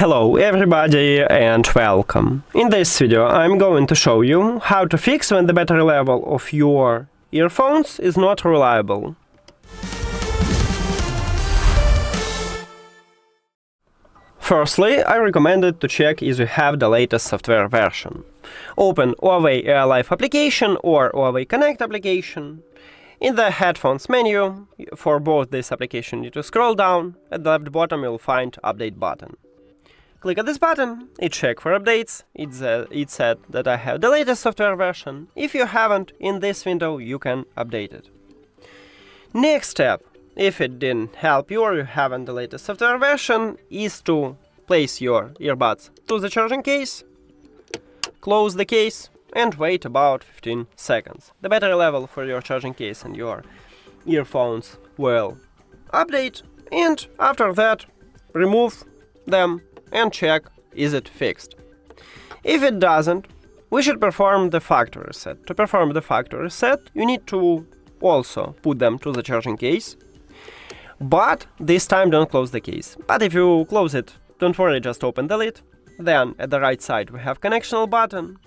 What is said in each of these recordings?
Hello everybody and welcome. In this video I'm going to show you how to fix when the battery level of your earphones is not reliable. Firstly, I recommend it to check if you have the latest software version. Open HUAWEI AirLife application or HUAWEI Connect application. In the headphones menu, for both this application you need to scroll down. At the left bottom you'll find update button. Click on this button, it checks for updates, it said that I have the latest software version. If you haven't, in this window you can update it. Next step, if it didn't help you or you haven't the latest software version, is to place your earbuds to the charging case, close the case and wait about 15 seconds. The battery level for your charging case and your earphones will update, and after that remove them and check is it fixed. If it doesn't, we should perform the factory reset. To perform the factory reset, you need to also put them to the charging case, but this time don't close the case. But if you close it, don't worry, just open the lid. Then at the right side we have connectional button.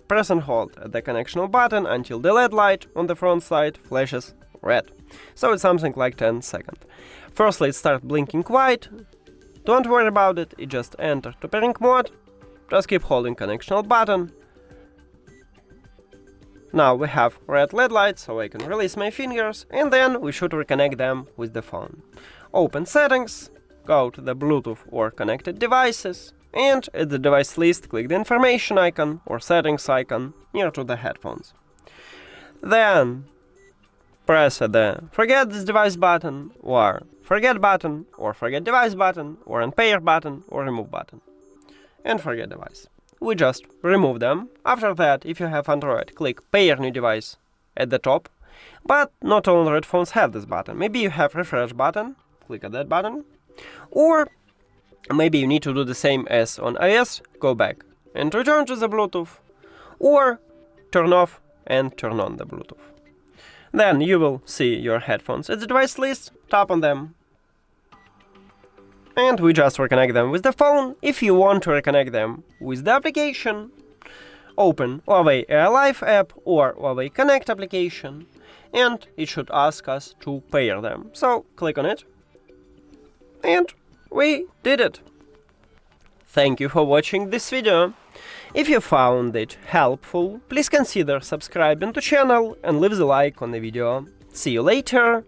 Press and hold at the connectional button until the LED light on the front side flashes red. So it's something like 10 seconds. Firstly it starts blinking white. Don't worry about it, it just entered to pairing mode. Just keep holding connectional button. Now we have red LED light, so I can release my fingers, and then we should reconnect them with the phone. Open settings, go to the Bluetooth or connected devices, and at the device list click the information icon or settings icon near to the headphones. Then press the forget this device button or forget button or forget device button or unpair button or remove button. And forget device. We just remove them. After that, if you have Android, click pair new device at the top. But not all Android phones have this button. Maybe you have refresh button, click at that button. Or maybe you need to do the same as on iOS, go back and return to the Bluetooth. Or turn off and turn on the Bluetooth. Then you will see your headphones at the device list, tap on them, and we just reconnect them with the phone. If you want to reconnect them with the application, open HUAWEI AirLife app or HUAWEI Connect application, and it should ask us to pair them. So click on it, and we did it. Thank you for watching this video. If you found it helpful, please consider subscribing to channel and leave the like on the video. See you later!